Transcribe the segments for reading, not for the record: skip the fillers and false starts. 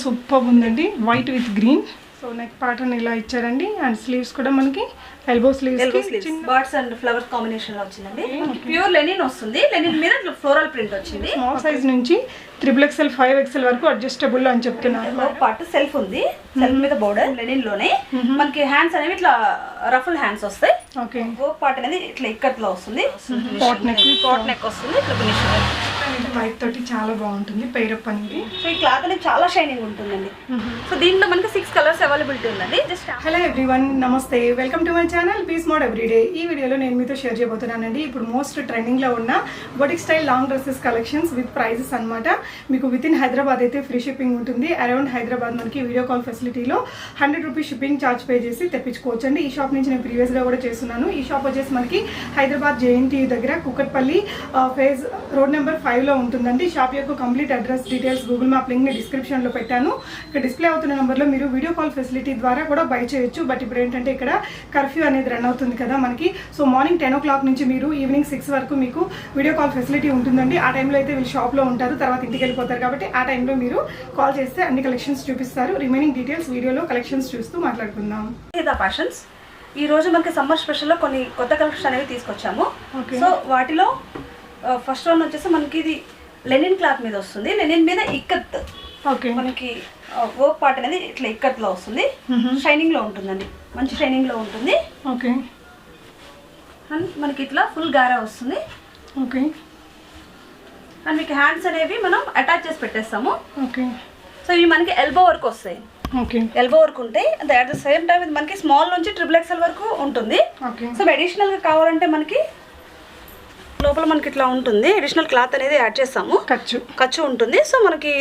Super ఉందండి, white with green. So neck pattern ఇలా ఇచ్చారండి అండ్ స్లీవ్స్ కూడా మనకి elbow sleeves birds and flowers combination లో వచ్చిందండి. ప్యూర్ లెనిన్ వస్తుంది, లెనిన్ మీద ఫ్లోరల్ ప్రింట్ వచ్చింది. స్మాల్ సైజ్ నుంచి 3XL 5XL వరకు అడ్జస్టబుల్ అని చెప్తున్నారు. పార్ట్ సెల్ఫ్ ఉంది, సెల్ఫ్ మీద బోర్డర్ లెనిన్ లోనే మనకి హ్యాండ్స్ అనేవి ఇట్లా రఫుల్ హ్యాండ్స్ వస్తాయి. ఓకే, వర్క్ పార్ట్ అనేది ఇట్లా ఇక్కత్ లో వస్తుంది, పాట్ నెక్ వస్తుంది ఇట్లా ఫినిషింగ్. వైట్ తోటి చాలా బాగుంటుంది పేరప్ అనేది. సో ఈ క్లాత్ అనేది చాలా షైనింగ్ ఉంటుందండి. సో దీంట్లో మనకి 6 కలర్స్ అవైలబిలిటీ ఉందండి. జస్ట్ హలో ఎవ్రీవన్, నమస్తే, welcome to my channel peace mode everyday. ఈ వీడియోలో నేను మీతో షేర్ చేయబోతున్నానండి ఇప్పుడు మోస్ట్ ట్రెండింగ్ లో ఉన్న boutique style long dresses collections with prices అనమాట. మీకు విత్ ఇన్ హైదరాబాద్ అయితే ఫ్రీ షిప్పింగ్ ఉంటుంది. అరౌండ్ హైదరాబాద్ మనకి వీడియో కాల్ ఫెసిలిటీలో 100 రూపీస్ షిప్పింగ్ ఛార్జ్ పే చేసి తెప్పించుకోవచ్చు అండి. ఈ షాప్ నుంచి నేను ప్రీవియస్గా కూడా చేస్తున్నాను. ఈ షాప్ వచ్చేసి మనకి హైదరాబాద్ JNT దగ్గర కుకట్పల్లి ఫేజ్ రోడ్ నెంబర్ 5లో ఉంటుందండి. షాప్ యొక్క complete address details Google map link ని డిస్క్రిప్షన్లో పెట్టాను. ఇక్కడ డిస్ప్లే అవుతున్న నెంబర్లో మీరు వీడియో కాల్ ఫెసిలిటీ ద్వారా కూడా బై చేయొచ్చు. బట్ ఇప్పుడు ఏంటంటే ఇక్కడ కర్ఫ్యూ అనేది రన్ అవుతుంది కదా మనకి. సో మార్నింగ్ 10 o'clock నుంచి మీరు ఈవినింగ్ 6 వరకు మీకు వీడియో కాల్ ఫెసిలిటీ ఉంటుందండి. ఆ టైంలో అయితే వీళ్ళు షాప్లో ఉంటారు, తర్వాత ఇంటికి వెళ్ళిపోతారు కాబట్టి ఆ టైంలో మీరు కాల్ చేస్తే అన్ని కలెక్షన్స్ చూపిస్తారు. రిమైనింగ్ డీటెయిల్స్ వీడియోలో కలెక్షన్స్ చూస్తూ మాట్లాడుకుందాం. ఫ్యాషన్స్ ఈ రోజు మనకి సమ్మర్ స్పెషల్లో కొన్ని కొత్త కలెక్షన్ అనేవి తీసుకొచ్చాము. సో వాటిలో ఫస్ట్ వన్ వచ్చేసి మనకి ఇది లెనిన్ క్లాత్ మీద వస్తుంది. లెనిన్ మీద ఇక్కత్, మనకి వర్క్ పార్ట్ అనేది ఇట్లా ఇక్కత్ లో వస్తుంది. షైనింగ్ లో ఉంటుందండి, మంచి షైనింగ్ లో ఉంటుంది. ఓకే, అండ్ మనకి ఇట్లా ఫుల్ గారా వస్తుంది. ఓకే, అండ్ మీకు హ్యాండ్స్ అనేవి మనం అటాచ్ చేసి పెట్టేస్తాము. ఓకే, సో ఇవి మనకి ఎల్బో వర్క్ వస్తాయి. ఓకే, ఎల్బో వర్క్ ఉంటాయి. అట్ ద సేమ్ టైం ఇది మనకి స్మాల్ నుంచి 3XL వరకు ఉంటుంది. ఓకే, సో అడిషనల్ గా కావాలంటే మనకి లోపల మనకి ఇట్లా ఉంటుంది, అడిషనల్ క్లాత్ అనేది యాడ్ చేస్తాము, ఖర్చు ఉంటుంది. సో మనకి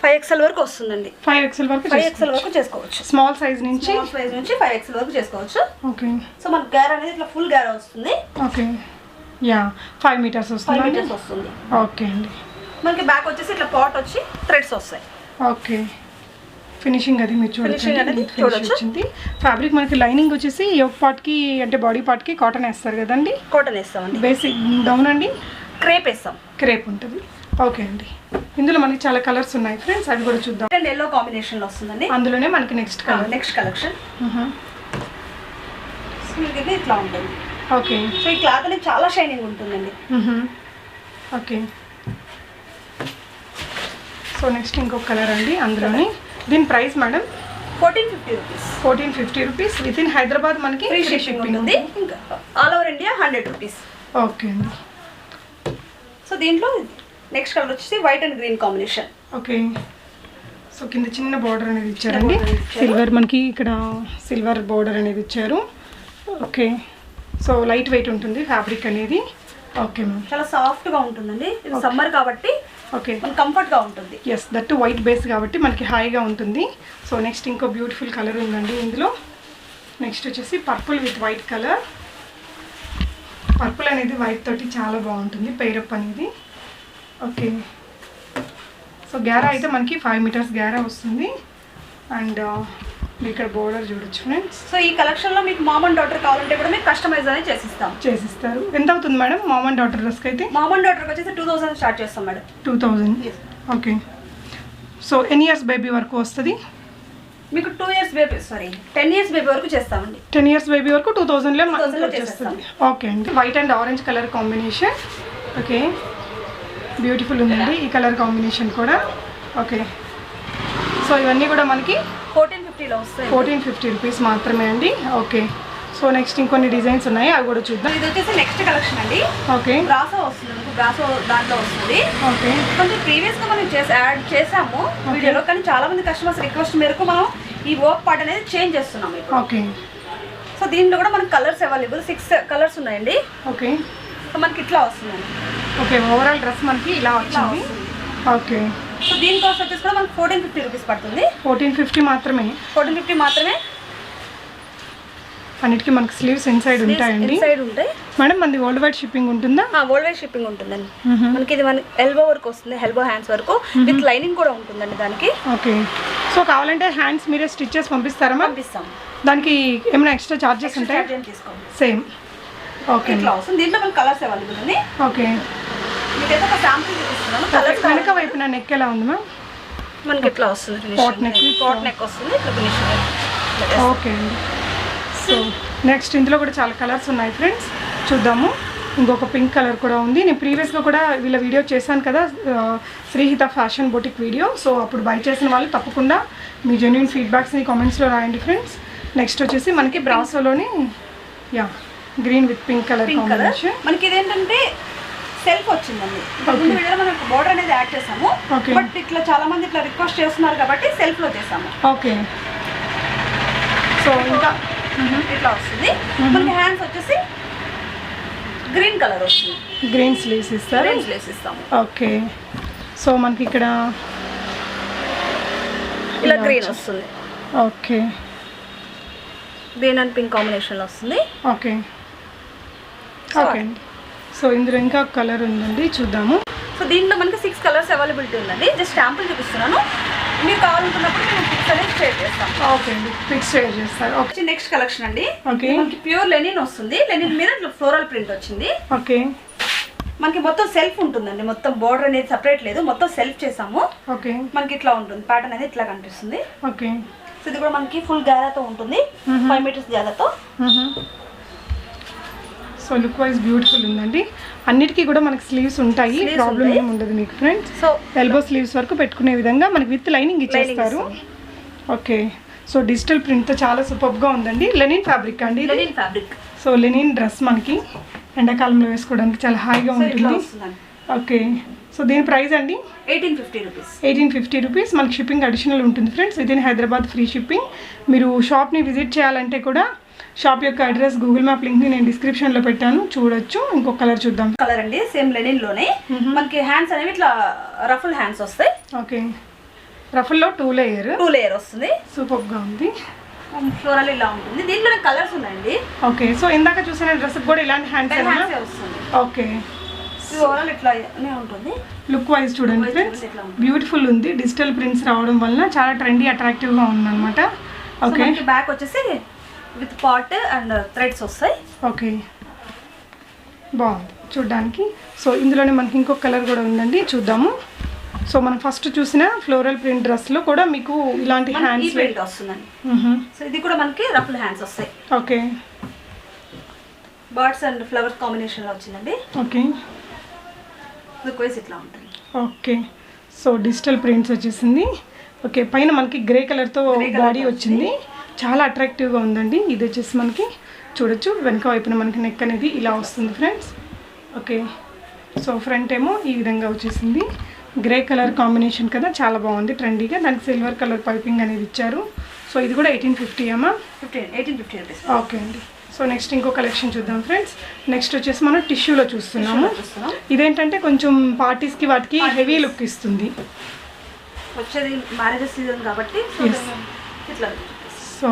5XL వరకు వస్తుందండి. 5XL వరకు చేసుకోవచ్చు. స్మాల్ సైజ్ నుంచి 5XL వరకు చేసుకోవచ్చు. ఓకే, సో మనకి గారా అనేది ఇట్లా ఫుల్ గారా వస్తుంది. ఓకే, యా 5 meters వస్తుంది. 5 meters వస్తుంది. ఓకే అండి. మనకి బ్యాక్ వచ్చేసి ఇట్లా పాట్ వచ్చి థ్రెడ్స్ వస్తాయి. ఓకే, ఫినిషింగ్ అది మీరు చూడొచ్చు. ఫ్యాబ్రిక్ మనకి లైనింగ్ వచ్చేసి యోక్ పార్ట్ కి అంటే బాడీ పార్ట్ కి కాటన్ వేస్తారు కదండి. కాటన్ వేస్తామండి. బేసిక్ డౌన్ అండి క్రేప్ వేస్తాం. క్రేప్ ఉంటుంది. ఓకే అండి. ఇందులో మనకి చాలా కలర్స్ ఉన్నాయి ఫ్రెండ్స్, అవి కూడా చూద్దాం. ఎల్లో కాంబినేషన్ లో వస్తుందండి. అందులోనే మనకి నెక్స్ట్ కలెక్షన్ ఇట్లా ఉంటుంది. ఓకే, సో ఈ క్లాత్ అనేది చాలా షైనింగ్ ఉంటుందండి. ఓకే, సో నెక్స్ట్ ఇంకొక కలర్ అండి అందులోనే. దీని price madam 1450 rupees. With in Hyderabad మనకి ఫ్రీ షిప్పింగ్ ఉంది. ఇంకా all over India 100 rupees. Okay అండి. సో దీంట్లో నెక్స్ట్ కలర్ వచ్చేసి white and green combination. Okay, so కింద చిన్న బార్డర్ అనేది ఇచ్చారండి. సిల్వర్ మనకి ఇక్కడ సిల్వర్ బార్డర్ అనేది ఇచ్చారు. ఓకే, సో లైట్ వెయిట్ ఉంటుంది ఫ్యాబ్రిక్ అనేది. ఓకే మ్యామ్, చాలా సాఫ్ట్ గా ఉంటుందండి. ఇది సమ్మర్ కాబట్టి ఓకే కంఫర్ట్ గా ఉంటుంది. ఎస్, దట్ వైట్ బేస్ కాబట్టి మనకి హాయిగా ఉంటుంది. సో నెక్స్ట్ ఇంకో బ్యూటిఫుల్ కలర్ ఉందండి ఇందులో. నెక్స్ట్ వచ్చేసి purple with white colour. Purple అనేది వైట్ తోటి చాలా బాగుంటుంది పేరప్ అనేది. ఓకే, సో గ్యారా అయితే మనకి 5 meters గ్యారా వస్తుంది. అండ్ ఇక్కడ బోర్డర్ చూడొచ్చు ఫ్రెండ్స్. సో ఈ కలెక్షన్ లో మీకు మామ్ అండ్ డాటర్ కావాలంటే కూడా మీకు కస్టమైజ్ అనేది చేసిస్తారు. ఎంత అవుతుంది మేడం మామ్ అండ్ డాటర్ డ్రెస్కి అయితే? మామ్ అండ్ డాటర్ వచ్చేసి 2000 స్టార్ట్ చేస్తాం మేడం. 2000. ఓకే, సో ఎన్ని ఇయర్స్ బేబీ వరకు వస్తుంది మీకు? 2 years బేబీ 10 years బేబీ వరకు చేస్తామండి. 10 years బేబీ వరకు 2000లో చేస్తాం. ఓకే అండి. White and orange colour combination. Okay, beautiful ఉందండి ఈ కలర్ కాంబినేషన్ కూడా. ఓకే, సో ఇవన్నీ కూడా మనకి 1450లో వస్తాయి. 1450 రూపీస్ మాత్రమే అండి. ఓకే, సో నెక్స్ట్ ఇంకొన్ని డిజైన్స్ ఉన్నాయి, అవి కూడా చూద్దాం. ఇది వచ్చేసి నెక్స్ట్ కలెక్షన్ అండి. ఓకే, బ్రాసో వస్తుంది, బ్రాసో దాంట్లో వస్తుంది. ఓకే, కొంచెం ప్రీవియస్ గా మనం యాడ్ చేసాము వీడియోలో, కానీ చాలా మంది కస్టమర్స్ రిక్వెస్ట్ మేరకు మనం ఈ వర్క్ పార్ట్ అనేది చేంజ్ చేస్తున్నాము. ఓకే, సో దీంట్లో కూడా మనకి కలర్స్ అవైలబుల్ 6 కలర్స్ ఉన్నాయండి. ఓకే, సో మనకి ఇట్లా వస్తుందండి. ఓకే, ఓవరాల్ డ్రెస్ మనకి ఇలా వచ్చింది. ఓకే, సో దీని కాస్ట్ వచ్చేసి కూడా మనకి 1450 రూపీస్ పడుతుంది. 1450 మాత్రమే. 1450 మాత్రమే. అన్నిటికీ మనకి స్లీవ్స్ ఇన్సైడ్ ఉంటాయండి. మేడం మనది వరల్డ్ వైడ్ షిప్పింగ్ ఉంటుందా? వరల్డ్ వైడ్ షిప్పింగ్ ఉంటుందండి. మనకి ఇది మన ఎల్బో వరకు వస్తుంది, ఎల్బో హ్యాండ్స్ వరకు విత్ లైనింగ్ కూడా ఉంటుందండి దానికి. ఓకే, సో కావాలంటే హ్యాండ్స్ మీరే స్టిచ్ చేసి పంపిస్తారా? పంపిస్తాం. దానికి ఏమైనా ఎక్స్ట్రా చార్జెస్ ఉంటాయి? సేమ్. ఓకే, దీంట్లో మనకి కలర్స్ అవైలబుల్ ఉంది. ఓకే, మీకైతే ఒక శాంపుల్ చూపిస్తున్నాను. కలర్స్ వెనక వైపున నెక్ ఎలా ఉంది మ్యామ్? మనకి ఇట్లా వస్తుంది పాట్ నెక్ వస్తుంది ఇట్లా ఫినిషింగ్. ఓకే అండి. సో నెక్స్ట్ ఇందులో కూడా చాలా కలర్స్ ఉన్నాయి ఫ్రెండ్స్, చూద్దాము. ఇంకొక పింక్ కలర్ కూడా ఉంది. నేను ప్రీవియస్గా కూడా వీళ్ళ వీడియో చేశాను కదా, Sreehitha fashion boutique video. So అప్పుడు బై చేసిన వాళ్ళు తప్పకుండా మీ జెన్యూన్ ఫీడ్బ్యాక్స్ని కామెంట్స్లో రాయండి ఫ్రెండ్స్. నెక్స్ట్ వచ్చేసి మనకి బ్రాసోలోని green with pink colour combination. మనకి ఇదేంటంటే సెల్ఫ్ వచ్చిందండి. ముందు వీడియోలో మనం బోర్డర్ అనేది యాడ్ చేసాము, బట్ ఇట్లా చాలా మంది ఇట్లా రిక్వెస్ట్ చేస్తున్నారు కాబట్టి సెల్ఫ్ లో చేసాము. ఓకే. సో ఇంకా ఇట్లా వస్తుంది. మనకి హ్యాండ్స్ వచ్చేసి గ్రీన్ కలర్ వస్తుంది. గ్రీన్ స్లీవ్స్ ఇస్తారు. గ్రీన్ స్లీవ్స్ ఇస్తాము. ఓకే. సో మనకి ఇక్కడ ఇలా గ్రీన్ వస్తుంది. Okay. Green and pink combination లో వస్తుంది. ఓకే. ఓకే. సో ఇందులో ఇంకా కలర్ ఉందండి, చూద్దాము. సో దీంట్లో మనకి 6 కలర్స్ అవైలబిలిటీ ఉందండి. జస్ట్ శాంపుల్ చూపిస్తున్నాను, మీరు కావాలనుకున్నప్పుడు మేము పిక్స్ అనేది షేర్ చేస్తాం. ఓకే అండి, పిక్స్ షేర్ చేస్తారు. ఓకే. నెక్స్ట్ కలెక్షన్ అండి. ఓకే. మనకి ప్యూర్ లెనిన్ వస్తుంది. లెనిన్ మీద ఇట్లా ఫ్లోరల్ ప్రింట్ వచ్చింది. ఓకే. మనకి మొత్తం సెల్ఫ్ ఉంటుందండి, మొత్తం బోర్డర్ అనేది సెపరేట్ లేదు, మొత్తం సెల్ఫ్ చేసాము. ఓకే. మనకి ఇట్లా ఉంటుంది, ప్యాటర్న్ అనేది ఇట్లా కనిపిస్తుంది. ఓకే. సో ఇది కూడా మనకి ఫుల్ గారాతో ఉంటుంది, 5 మీటర్స్ గారాతో. సో లుక్ వైజ్ బ్యూటిఫుల్ ఉందండి. అన్నిటికీ కూడా మనకి స్లీవ్స్ ఉంటాయి, ప్రాబ్లం ఏమి ఉండదు మీకు ఫ్రెండ్స్. సో ఎల్బో స్లీవ్స్ వరకు పెట్టుకునే విధంగా మనకి విత్ లైనింగ్ ఇచ్చేస్తారు. ఓకే. సో డిజిటల్ ప్రింట్తో చాలా సూపర్గా ఉందండి. లెనిన్ ఫ్యాబ్రిక్ అండి, linen fabric. So Lenin dress మనకి ఎండాకాలంలో వేసుకోవడానికి చాలా హాయిగా ఉంటుంది. ఓకే. సో దీని ప్రైస్ అండి 1850 రూపీస్. 1850 రూపీస్. మనకి షిప్పింగ్ అడిషనల్ ఉంటుంది friends. With in Hyderabad free shipping. మీరు షాప్ని విజిట్ చేయాలంటే కూడా షాప్ యొక్క అడ్రస్ గూగుల్ మ్యాప్ లింక్ని నేను డిస్క్రిప్షన్లో పెట్టాను, చూడొచ్చు. ఇంకొక కలర్ చూద్దాం. కలర్ అండి సేమ్ లెనిన్ లోనే. మనకి హ్యాండ్స్ అనేవి ఇట్లా రఫుల్ హ్యాండ్స్ వస్తాయి. ఓకే. రఫుల్లో 2 లేయర్ వస్తుంది. సూపర్గా ఉంది. ఫ్లోరల్ ఇలా ఉంటుంది. దీంట్లో కలర్స్ ఉన్నాయండి. ఓకే. సో ఇందాక చూసిన డ్రెస్ కూడా ఇలాంటి హ్యాండ్స్ వస్తుంది. ఓకే. ఓవరాల్ ఇట్లానే ఉంటుంది. లుక్ వైజ్ చూడండి ఫ్రెండ్స్, బ్యూటిఫుల్ ఉంది. డిజిటల్ ప్రింట్స్ రావడం వల్ల చాలా ట్రెండీ అట్రాక్టివ్గా ఉందన్నమాట. ఓకే. బ్యాక్ వచ్చేసి విత్ పాట్ అండ్ థ్రెడ్స్ వస్తాయి. ఓకే. బాగుంది చూడడానికి. సో ఇందులోనే మనకి ఇంకొక కలర్ కూడా ఉందండి, చూద్దాము. సో మనం ఫస్ట్ చూసిన ఫ్లోరల్ ప్రింట్ డ్రెస్లో కూడా మీకు ఇలాంటి హ్యాండ్స్ వస్తుందండి. సో ఇది కూడా మనకి రఫుల్ హ్యాండ్స్ వస్తాయి. ఓకే. బర్డ్స్ అండ్ ఫ్లవర్స్ కాంబినేషన్లో వచ్చిందండి. ఓకే. ఇట్లా ఉంటుంది. ఓకే. సో డిజిటల్ ప్రింట్స్ వచ్చేసింది. ఓకే. పైన మనకి గ్రే కలర్తో బాడీ వచ్చింది, చాలా అట్రాక్టివ్గా ఉందండి. ఇది వచ్చేసి మనకి చూడొచ్చు, వెనక వైపున మనకి నెక్ అనేది ఇలా వస్తుంది ఫ్రెండ్స్. ఓకే. సో ఫ్రంట్ ఏమో ఈ విధంగా వచ్చేసింది. గ్రే కలర్ కాంబినేషన్ కదా, చాలా బాగుంది ట్రెండీగా. దానికి సిల్వర్ కలర్ పైపింగ్ అనేది ఇచ్చారు. సో ఇది కూడా 1850 అమ్మా. 1850 రూపీస్. ఓకే అండి. సో నెక్స్ట్ ఇంకో కలెక్షన్ చూద్దాం ఫ్రెండ్స్. నెక్స్ట్ వచ్చేసి మనం టిష్యూలో చూస్తున్నాము. ఇదేంటంటే కొంచెం పార్టీస్కి వాటికి హెవీ లుక్ ఇస్తుంది. వచ్చేది మ్యారేజెస్ సీజన్ కాబట్టి సో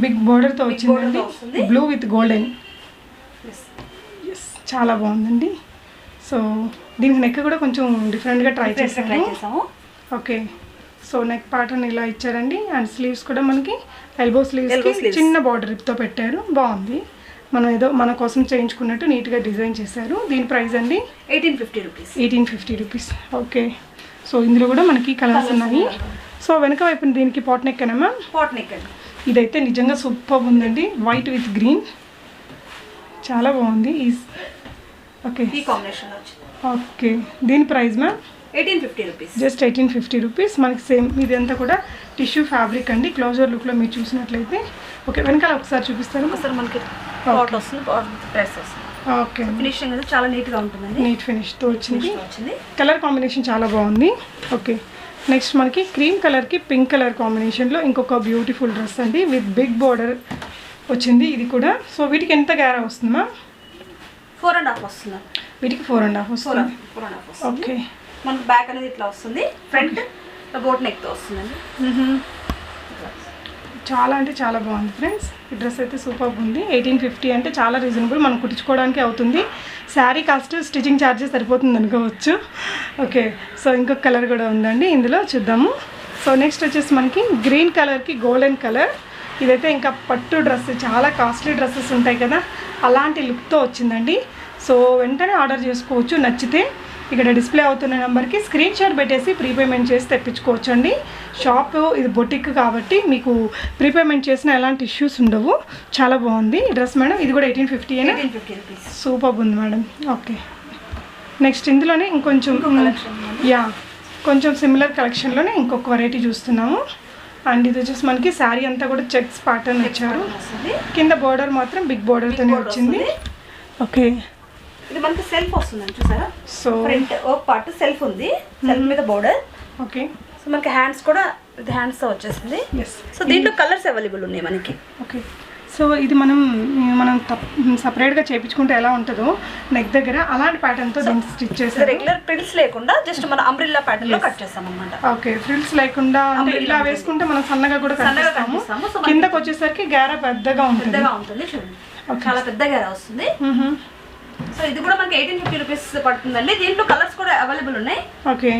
బిగ్ బోర్డర్తో వచ్చిందండి, బ్లూ విత్ గోల్డెన్. చాలా బాగుందండి. సో దీనికి నెక్ కూడా కొంచెం డిఫరెంట్గా ట్రై చేసాము. ఓకే. సో నెక్ ప్యాటర్న్ ఇలా ఇచ్చారండి. అండ్ స్లీవ్స్ కూడా మనకి ఎల్బో స్లీవ్స్ చిన్న బార్డర్తో పెట్టారు, బాగుంది. మనం ఏదో మన కోసం చేయించుకున్నట్టు నీట్గా డిజైన్ చేశారు. దీని ప్రైస్ అండి 1850 రూపీస్. 1850 రూపీస్. ఓకే. సో ఇందులో కూడా మనకి కలర్స్ ఉన్నాయి. సో వెనక వైపున దీనికి పాట్ నెక్ అనేమా? పాట్ నెక్ అండి. ఇదైతే నిజంగా సూపర్ ఉందండి, వైట్ విత్ గ్రీన్, చాలా బాగుంది. ఓకే. ఈ కాంబినేషన్లో వచ్చింది. ఓకే. దీని price ma'am 1850 rupees. Just 1850 rupees. మనకి సేమ్ ఇదంతా కూడా టిష్యూ ఫ్యాబ్రిక్ అండి. క్లోజర్ లుక్లో మీరు చూసినట్లయితే. ఓకే. వెనకాల ఒకసారి చూపిస్తారు. ఒకసారి మనకి పాట్ వస్తుంది, పాట్ ప్రెస్ వస్తుంది. ఓకే. ఫినిషింగ్ అనేది చాలా నీట్గా ఉంటుందండి, నీట్ ఫినిష్తో వచ్చింది. కలర్ కాంబినేషన్ చాలా బాగుంది. ఓకే. నెక్స్ట్ మనకి క్రీమ్ కలర్కి పింక్ కలర్ కాంబినేషన్లో ఇంకొక బ్యూటిఫుల్ డ్రెస్ అండి, విత్ బిగ్ బార్డర్ వచ్చింది ఇది కూడా. సో వీటికి ఎంత గ్యారా వస్తుందా? 4.5 వస్తుంది. వీటికి 4.5 వస్తుంది. ఓకే. మనకి బ్యాక్ అనేది ఇట్లా వస్తుంది, ఫ్రంట్ బోట్ నెక్తో వస్తుందండి. చాలా అంటే చాలా బాగుంది ఫ్రెండ్స్. ఈ డ్రెస్ అయితే సూపర్ ఉంది. 1850 అంటే చాలా రీజనబుల్, మనం కుట్టించుకోవడానికి అవుతుంది. శారీ కాస్ట్ స్టిచ్చింగ్ ఛార్జెస్ సరిపోతుంది అనుకోవచ్చు. ఓకే. సో ఇంకొక కలర్ కూడా ఉందండి, ఇందులో చూద్దాము. సో నెక్స్ట్ వచ్చేసి మనకి గ్రీన్ కలర్కి గోల్డెన్ కలర్. ఇదైతే ఇంకా పట్టు డ్రెస్, చాలా కాస్ట్లీ డ్రెస్సెస్ ఉంటాయి కదా, అలాంటి లుక్తో వచ్చిందండి. సో వెంటనే ఆర్డర్ చేసుకోవచ్చు నచ్చితే. ఇక్కడ డిస్ప్లే అవుతున్న నెంబర్కి స్క్రీన్ షాట్ పెట్టేసి ప్రీపేమెంట్ చేసి తెప్పించుకోవచ్చు అండి. షాప్ ఇది బొటిక్ కాబట్టి మీకు ప్రీపేమెంట్ చేసిన ఎలాంటి ఇష్యూస్ ఉండవు. చాలా బాగుంది డ్రెస్ మేడం. ఇది కూడా 1850 అయినా 1850 రూపీస్. సూపర్ ఉంది మేడం. ఓకే, నెక్స్ట్ ఇందులోనే ఇంకొంచెం కొంచెం సిమిలర్ కలెక్షన్లోనే ఇంకొక వెరైటీ చూస్తున్నాము. అండ్ ఇది వచ్చేసి మనకి శారీ అంతా కూడా చెక్స్ ప్యాటర్న్ ఇచ్చారు. కింద బోర్డర్ మాత్రం బిగ్ బోర్డర్తోనే వచ్చింది. ఓకే, ఇది మనకి సెల్ఫ్ వస్తుందండి చూసారా. సో ఫ్రంట్ ఒక పార్ట్ సెల్ఫ్ ఉంది, సెల్ఫ్ మీద బోర్డర్. ఓకే, సో మనకి హ్యాండ్స్ కూడా ఇది హ్యాండ్స్తో వచ్చేసింది. సో దీంట్లో కలర్స్ అవైలబుల్ ఉన్నాయి మనకి. ఓకే, సో ఇది మనం సపరేట్గా చేయించుకుంటే ఎలా ఉంటుందో నెక్ దగ్గర అలాంటి ప్యాటర్న్తో దీన్ని స్టిచ్ చేసి రెగ్యులర్ ప్రిల్స్ లేకుండా జస్ట్ మన అంబ్రిల్లా ప్యాటర్న్లో కట్ చేస్తాం అనమాట. ఓకే, ఫ్రిల్స్ లేకుండా అంటే ఇలా వేసుకుంటే మనం సన్నగా కూడా కనిపిస్తాము. కిందకి వచ్చేసరికి గేర పెద్దగా ఉంటుంది. చూడండి, చాలా పెద్ద గేర వస్తుంది. సో ఇది కూడా మనకి 1850 రూపీస్ పడుతుందండి. దీంట్లో కలర్స్ కూడా అవైలబుల్ ఉన్నాయి. ఓకే,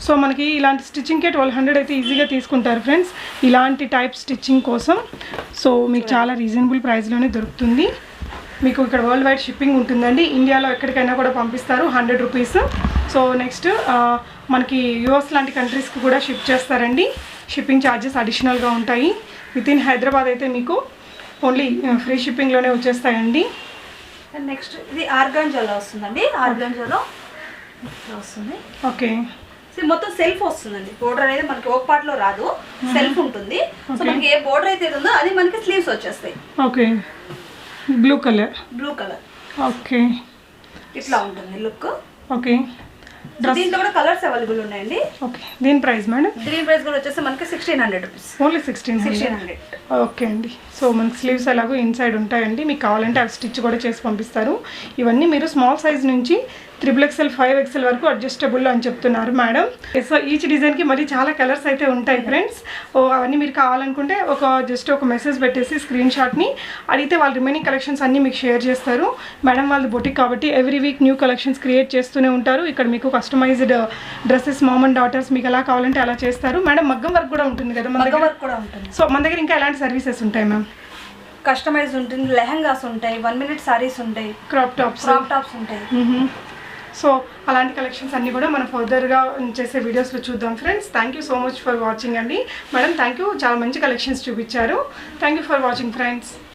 సో మనకి ఇలాంటి స్టిచ్చింగ్కే 1200 అయితే ఈజీగా తీసుకుంటారు ఫ్రెండ్స్, ఇలాంటి టైప్ స్టిచ్చింగ్ కోసం. సో మీకు చాలా రీజనబుల్ ప్రైస్లోనే దొరుకుతుంది. మీకు ఇక్కడ వరల్డ్ వైడ్ షిప్పింగ్ ఉంటుందండి. ఇండియాలో ఎక్కడికైనా కూడా పంపిస్తారు 100 రూపీస్. సో నెక్స్ట్ మనకి యూఎస్ లాంటి కంట్రీస్కి కూడా షిప్ చేస్తారండి. షిప్పింగ్ ఛార్జెస్ అడిషనల్గా ఉంటాయి. విత్ ఇన్ హైదరాబాద్ అయితే మీకు ఓన్లీ ఫ్రీ షిప్పింగ్లోనే వచ్చేస్తాయండి. అండ్ నెక్స్ట్ ఇది ఆర్గాంజాలో వస్తుందండి. ఆర్గాంజాలో వస్తుంది. ఓకే, సో మొత్తం సెల్ఫ్ వస్తుందండి. బోర్డర్ అనేది మనకి ఒక పార్ట్ లో రాదు, సెల్ఫ్ ఉంటుంది. సో మనకి ఏ బోర్డర్ అయితే ఉందో అది మనకి స్లీవ్స్ వచ్చేస్తాయి. Okay, blue colour. ఓకే, ఇట్లా ఉంటుంది లుక్. ఓకే, దీంట్లో కూడా కలర్స్ అవైలబుల్ ఉన్నాయండి. ఓకే, దీని ప్రైస్ మేడం? దీని ప్రైస్ కూడా వచ్చేసి మనకి 1600 రూపీస్. ఓన్లీ 1600. ఓకే అండి. సో మనకి స్లీవ్స్ ఎలాగో ఇన్సైడ్ ఉంటాయండి. మీకు కావాలంటే అవి స్టిచ్ కూడా చేసి పంపిస్తారు. ఇవన్నీ మీరు స్మాల్ సైజ్ నుంచి 3XL 5XL వరకు అడ్జస్టబుల్ అని చెప్తున్నారు మేడం. సో ఈచ్ డిజైన్కి మళ్ళీ చాలా కలర్స్ అయితే ఉంటాయి ఫ్రెండ్స్. అవన్నీ మీరు కావాలనుకుంటే జస్ట్ ఒక మెసేజ్ పెట్టేసి స్క్రీన్ షాట్ని అడిగితే వాళ్ళు రిమైనింగ్ కలెక్షన్స్ అన్నీ మీకు షేర్ చేస్తారు. మేడం వాళ్ళది బొటిక్ కాబట్టి every week new collections create చేస్తూనే ఉంటారు. ఇక్కడ మీకు customised dresses mom and daughters మీకు ఎలా కావాలంటే అలా చేస్తారు. మేడం మగ్గం వర్క్ కూడా ఉంటుంది కదా మన దగ్గర? కూడా ఉంటుంది. సో మన దగ్గర ఇంకా ఎలాంటి సర్వీసెస్ ఉంటాయి మ్యామ్? కస్టమైజ్ ఉంటుంది, లెహంగాస్ ఉంటాయి, 1 minute సారీస్ ఉంటాయి, క్రాప్ టాప్స్ ఉంటాయి. సో అలాంటి కలెక్షన్స్ అన్నీ కూడా మనం ఫర్దర్గా చేసే వీడియోస్లో చూద్దాం friends. Thank you so much for watching అండి. మేడం థ్యాంక్ యూ, చాలా మంచి కలెక్షన్స్ చూపించారు. Thank you for watching friends.